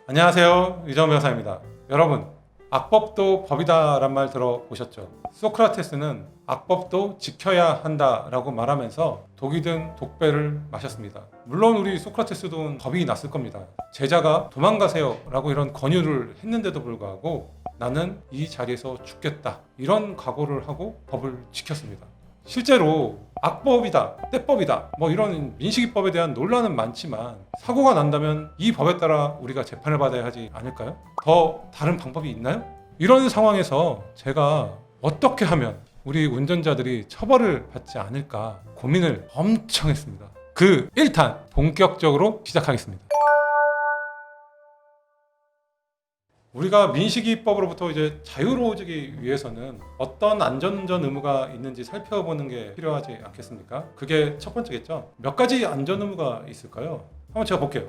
안녕하세요, 유정 변호사입니다. 여러분, 악법도 법이다 란 말 들어보셨죠? 소크라테스는 악법도 지켜야 한다 라고 말하면서 독이 든 독배를 마셨습니다. 물론 우리 소크라테스도 겁이 났을 겁니다. 제자가 도망가세요 라고 이런 권유를 했는데도 불구하고 나는 이 자리에서 죽겠다, 이런 각오를 하고 법을 지켰습니다. 실제로 악법이다, 때법이다, 이런 민식이법에 대한 논란은 많지만 사고가 난다면 이 법에 따라 우리가 재판을 받아야 하지 않을까요? 더 다른 방법이 있나요? 이런 상황에서 제가 어떻게 하면 우리 운전자들이 처벌을 받지 않을까 고민을 엄청 했습니다. 그 1탄 본격적으로 시작하겠습니다. 우리가 민식이법으로부터 이제 자유로워지기 위해서는 어떤 안전운전 의무가 있는지 살펴보는 게 필요하지 않겠습니까? 그게 첫 번째겠죠. 몇 가지 안전 의무가 있을까요? 한번 제가 볼게요.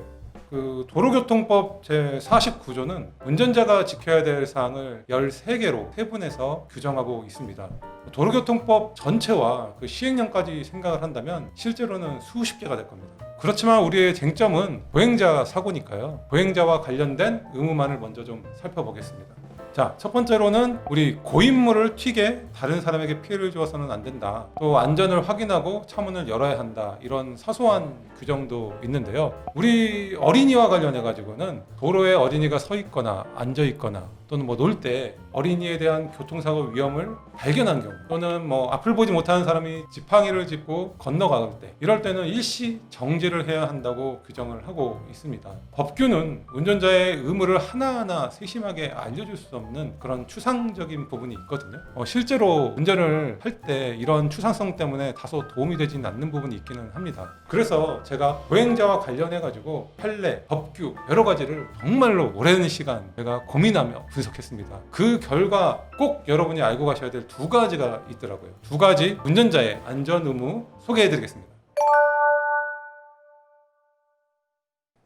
도로교통법 제49조는 운전자가 지켜야 될 사항을 13개로 세분해서 규정하고 있습니다. 도로교통법 전체와 그 시행령까지 생각을 한다면 실제로는 수십 개가 될 겁니다. 그렇지만 우리의 쟁점은 보행자 사고니까요. 보행자와 관련된 의무만을 먼저 좀 살펴보겠습니다. 자, 첫 번째로는 우리 고인물을 튀게 다른 사람에게 피해를 주어서는 안 된다. 또 안전을 확인하고 차문을 열어야 한다. 이런 사소한 규정도 있는데요. 우리 어린이와 관련해 가지고는 도로에 어린이가 서 있거나 앉아 있거나 또는 놀 때 어린이에 대한 교통사고 위험을 발견한 경우 또는 앞을 보지 못하는 사람이 지팡이를 짚고 건너갈 때 이럴 때는 일시 정지를 해야 한다고 규정을 하고 있습니다. 법규는 운전자의 의무를 하나하나 세심하게 알려줄 수 없는 그런 추상적인 부분이 있거든요. 실제로 운전을 할 때 이런 추상성 때문에 다소 도움이 되지는 않는 부분이 있기는 합니다. 그래서 제가 보행자와 관련해 가지고 판례, 법규 여러 가지를 정말로 오랜 시간 제가 고민하며 분석했습니다. 그 결과 꼭 여러분이 알고 가셔야 될 두 가지가 있더라고요. 두 가지 운전자의 안전 의무 소개해 드리겠습니다.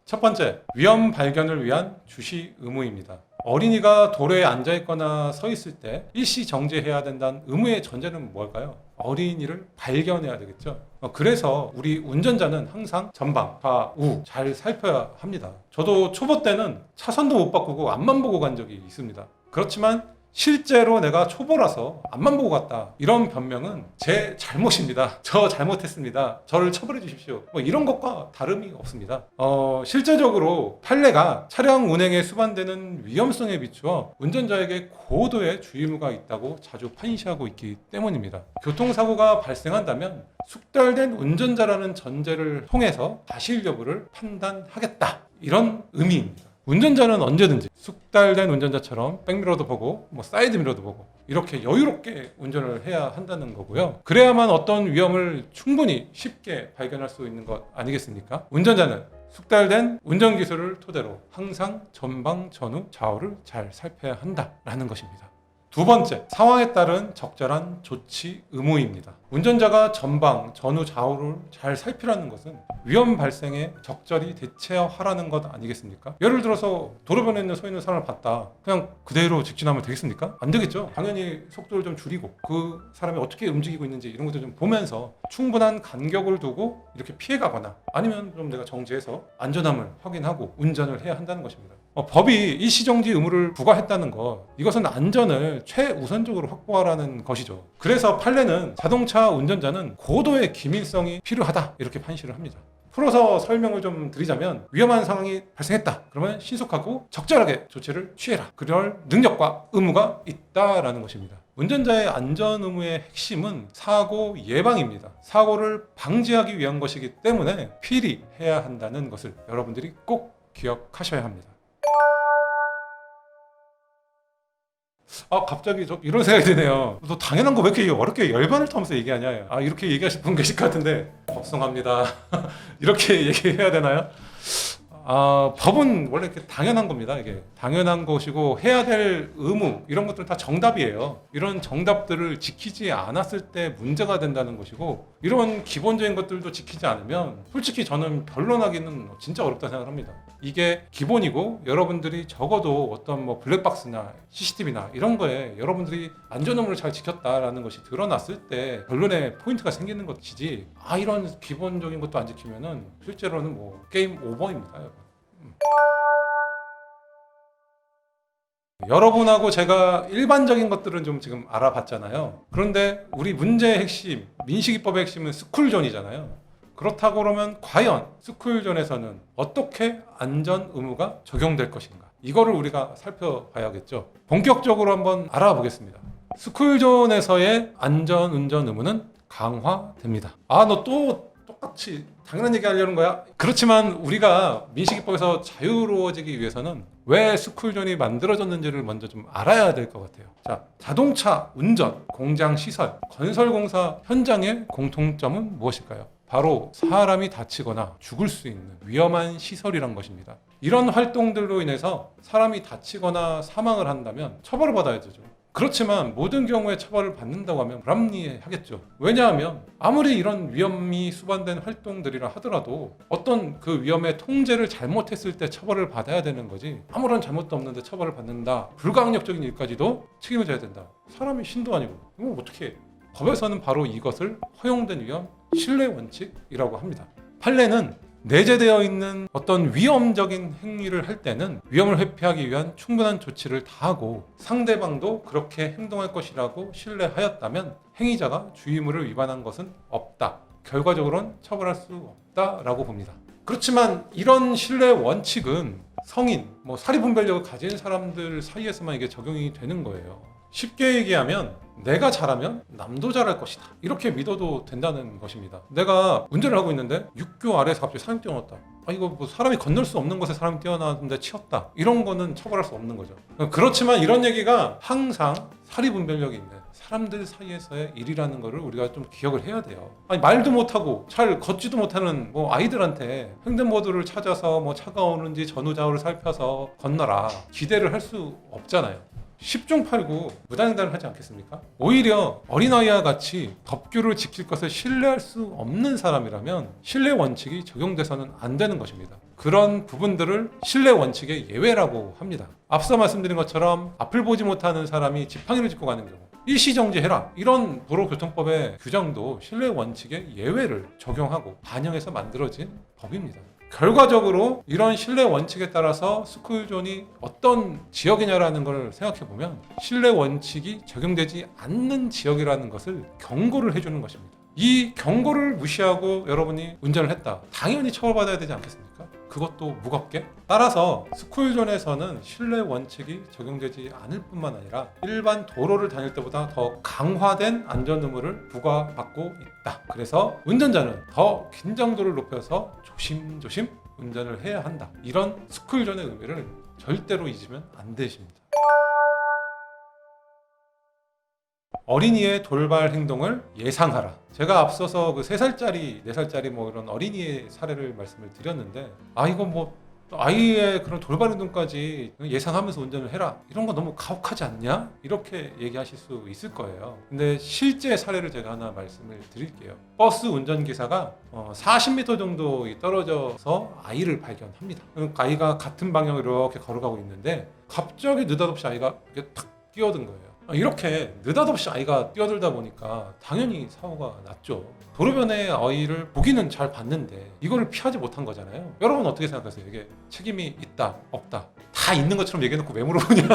첫 번째, 위험 발견을 위한 주시 의무입니다. 어린이가 도로에 앉아 있거나 서 있을 때 일시 정지해야 된다는 의무의 전제는 뭘까요? 어린이를 발견해야 되겠죠. 그래서 우리 운전자는 항상 전방, 좌우 잘 살펴야 합니다. 저도 초보 때는 차선도 못 바꾸고 앞만 보고 간 적이 있습니다. 그렇지만 실제로 내가 초보라서 앞만 보고 갔다, 이런 변명은 제 잘못입니다. 저 잘못했습니다. 저를 처벌해 주십시오. 이런 것과 다름이 없습니다. 실제적으로 판례가 차량 운행에 수반되는 위험성에 비추어 운전자에게 고도의 주의무가 있다고 자주 판시하고 있기 때문입니다. 교통사고가 발생한다면 숙달된 운전자라는 전제를 통해서 과실 여부를 판단하겠다, 이런 의미입니다. 운전자는 언제든지 숙달된 운전자처럼 백미러도 보고 사이드미러도 보고 이렇게 여유롭게 운전을 해야 한다는 거고요. 그래야만 어떤 위험을 충분히 쉽게 발견할 수 있는 것 아니겠습니까? 운전자는 숙달된 운전기술을 토대로 항상 전방, 전후, 좌우를 잘 살펴야 한다라는 것입니다. 두 번째, 상황에 따른 적절한 조치 의무입니다. 운전자가 전방, 전후, 좌우를 잘 살피라는 것은 위험 발생에 적절히 대처하라는 것 아니겠습니까? 예를 들어서 도로변에 서 있는 사람을 봤다. 그냥 그대로 직진하면 되겠습니까? 안 되겠죠. 당연히 속도를 좀 줄이고 그 사람이 어떻게 움직이고 있는지 이런 것도 좀 보면서 충분한 간격을 두고 이렇게 피해가거나 아니면 좀 내가 정지해서 안전함을 확인하고 운전을 해야 한다는 것입니다. 법이 일시정지 의무를 부과했다는 것, 이것은 안전을 최우선적으로 확보하라는 것이죠. 그래서 판례는 자동차 운전자는 고도의 기밀성이 필요하다, 이렇게 판시를 합니다. 풀어서 설명을 좀 드리자면, 위험한 상황이 발생했다 그러면 신속하고 적절하게 조치를 취해라, 그럴 능력과 의무가 있다라는 것입니다. 운전자의 안전 의무의 핵심은 사고 예방입니다. 사고를 방지하기 위한 것이기 때문에 필히 해야 한다는 것을 여러분들이 꼭 기억하셔야 합니다. 갑자기 이런 생각이 드네요. 너 당연한 거 왜 이렇게 어렵게 열반을 터면서 얘기하냐. 이렇게 얘기하실 분 계실 것 같은데 법성합니다. 이렇게 얘기해야 되나요? 법은 원래 이렇게 당연한 겁니다. 이게 당연한 것이고 해야 될 의무 이런 것들은 다 정답이에요. 이런 정답들을 지키지 않았을 때 문제가 된다는 것이고, 이런 기본적인 것들도 지키지 않으면 솔직히 저는 변론하기는 진짜 어렵다 생각합니다. 이게 기본이고, 여러분들이 적어도 어떤 블랙박스나 CCTV나 이런 거에 여러분들이 안전 의무를 잘 지켰다라는 것이 드러났을 때 변론에 포인트가 생기는 것이지, 이런 기본적인 것도 안 지키면은 실제로는 게임 오버입니다. 여러분하고 제가 일반적인 것들은 좀 지금 알아봤잖아요. 그런데 우리 문제의 핵심, 민식이법의 핵심은 스쿨존이잖아요. 그렇다고 그러면 과연 스쿨존에서는 어떻게 안전 의무가 적용될 것인가? 이거를 우리가 살펴봐야겠죠. 본격적으로 한번 알아보겠습니다. 스쿨존에서의 안전 운전 의무는 강화됩니다. 너 또 똑같이 당연한 얘기 하려는 거야? 그렇지만 우리가 민식이법에서 자유로워지기 위해서는 왜 스쿨존이 만들어졌는지를 먼저 좀 알아야 될 것 같아요. 자, 자동차 운전, 공장 시설, 건설공사 현장의 공통점은 무엇일까요? 바로 사람이 다치거나 죽을 수 있는 위험한 시설이란 것입니다. 이런 활동들로 인해서 사람이 다치거나 사망을 한다면 처벌을 받아야 되죠. 그렇지만 모든 경우에 처벌을 받는다고 하면 불합리하겠죠. 왜냐하면 아무리 이런 위험이 수반된 활동들이라 하더라도 어떤 그 위험의 통제를 잘못했을 때 처벌을 받아야 되는 거지, 아무런 잘못도 없는데 처벌을 받는다, 불가항력적인 일까지도 책임을 져야 된다. 사람이 신도 아니고 이거 어떻게 해? 법에서는 바로 이것을 허용된 위험, 신뢰 원칙이라고 합니다. 판례는 내재되어 있는 어떤 위험적인 행위를 할 때는 위험을 회피하기 위한 충분한 조치를 다하고 상대방도 그렇게 행동할 것이라고 신뢰하였다면 행위자가 주의무를 위반한 것은 없다. 결과적으로는 처벌할 수 없다라고 봅니다. 그렇지만 이런 신뢰 원칙은 성인, 사리분별력을 가진 사람들 사이에서만 이게 적용이 되는 거예요. 쉽게 얘기하면 내가 잘하면 남도 잘할 것이다, 이렇게 믿어도 된다는 것입니다. 내가 운전을 하고 있는데 육교 아래에서 갑자기 사람이 뛰어났다. 이거 사람이 건널 수 없는 곳에 사람이 뛰어났는데 치였다, 이런 거는 처벌할 수 없는 거죠. 그렇지만 이런 얘기가 항상 사리분별력이 있는 사람들 사이에서의 일이라는 거를 우리가 좀 기억을 해야 돼요. 말도 못하고 잘 걷지도 못하는 아이들한테 횡단보도를 찾아서 차가 오는지 전후좌우를 살펴서 건너라, 기대를 할 수 없잖아요. 10중 8구 무단횡단을 하지 않겠습니까? 오히려 어린아이와 같이 법규를 지킬 것을 신뢰할 수 없는 사람이라면 신뢰 원칙이 적용돼서는 안 되는 것입니다. 그런 부분들을 신뢰 원칙의 예외라고 합니다. 앞서 말씀드린 것처럼 앞을 보지 못하는 사람이 지팡이를 짚고 가는 경우 일시정지해라, 이런 도로교통법의 규정도 신뢰 원칙의 예외를 적용하고 반영해서 만들어진 법입니다. 결과적으로 이런 신뢰 원칙에 따라서 스쿨존이 어떤 지역이냐라는 걸 생각해 보면 신뢰 원칙이 적용되지 않는 지역이라는 것을 경고를 해주는 것입니다. 이 경고를 무시하고 여러분이 운전을 했다, 당연히 처벌받아야 되지 않겠습니까? 그것도 무겁게. 따라서 스쿨존에서는 신뢰 원칙이 적용되지 않을 뿐만 아니라 일반 도로를 다닐 때보다 더 강화된 안전 의무를 부과받고 있다. 그래서 운전자는 더 긴장도를 높여서 조심조심 운전을 해야 한다. 이런 스쿨존의 의미를 절대로 잊으면 안 되십니다. 어린이의 돌발 행동을 예상하라. 제가 앞서서 그 3살짜리, 4살짜리 이런 어린이의 사례를 말씀을 드렸는데, 이거 아이의 그런 돌발 행동까지 예상하면서 운전을 해라, 이런 거 너무 가혹하지 않냐? 이렇게 얘기하실 수 있을 거예요. 근데 실제 사례를 제가 하나 말씀을 드릴게요. 버스 운전기사가 40m 정도 떨어져서 아이를 발견합니다. 그러니까 아이가 같은 방향으로 이렇게 걸어가고 있는데 갑자기 느닷없이 아이가 이렇게 탁 끼어든 거예요. 이렇게 느닷없이 아이가 뛰어들다 보니까 당연히 사고가 났죠. 도로변에 아이를 보기는 잘 봤는데 이거를 피하지 못한 거잖아요. 여러분 어떻게 생각하세요? 이게 책임이 있다, 없다? 다 있는 것처럼 얘기해놓고 왜 물어보냐?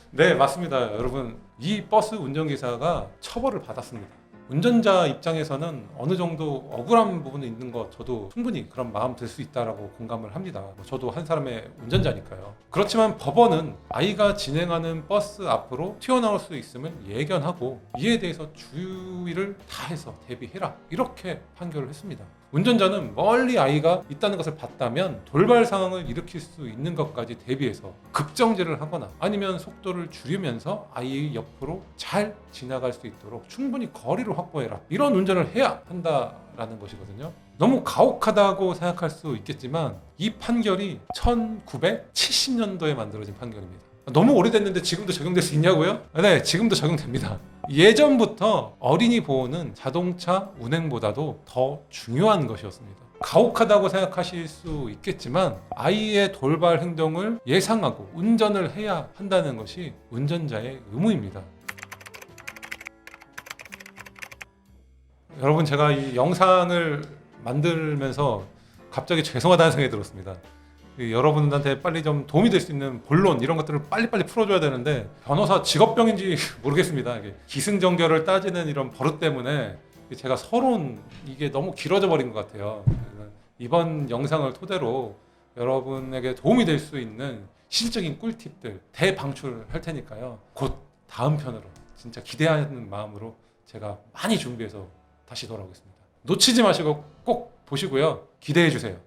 네, 맞습니다. 여러분, 이 버스 운전기사가 처벌을 받았습니다. 운전자 입장에서는 어느 정도 억울한 부분이 있는 것, 저도 충분히 그런 마음 들 수 있다라고 공감을 합니다. 저도 한 사람의 운전자니까요. 그렇지만 법원은 아이가 진행하는 버스 앞으로 튀어나올 수 있음을 예견하고 이에 대해서 주의를 다해서 대비해라, 이렇게 판결을 했습니다. 운전자는 멀리 아이가 있다는 것을 봤다면 돌발 상황을 일으킬 수 있는 것까지 대비해서 급정지를 하거나 아니면 속도를 줄이면서 아이의 옆으로 잘 지나갈 수 있도록 충분히 거리를 확보해라, 이런 운전을 해야 한다라는 것이거든요. 너무 가혹하다고 생각할 수 있겠지만 이 판결이 1970년도에 만들어진 판결입니다. 너무 오래됐는데 지금도 적용될 수 있냐고요? 네, 지금도 적용됩니다. 예전부터 어린이 보호는 자동차 운행보다도 더 중요한 것이었습니다. 가혹하다고 생각하실 수 있겠지만 아이의 돌발 행동을 예상하고 운전을 해야 한다는 것이 운전자의 의무입니다. 여러분, 제가 이 영상을 만들면서 갑자기 죄송하다는 생각이 들었습니다. 여러분한테 빨리 좀 도움이 될 수 있는 본론 이런 것들을 빨리빨리 풀어줘야 되는데 변호사 직업병인지 모르겠습니다. 이게 기승전결을 따지는 이런 버릇 때문에 제가 서론 이게 너무 길어져 버린 것 같아요. 그래서 이번 영상을 토대로 여러분에게 도움이 될 수 있는 실질적인 꿀팁들 대방출할 테니까요. 곧 다음 편으로 진짜 기대하는 마음으로 제가 많이 준비해서 다시 돌아오겠습니다. 놓치지 마시고 꼭 보시고요. 기대해 주세요.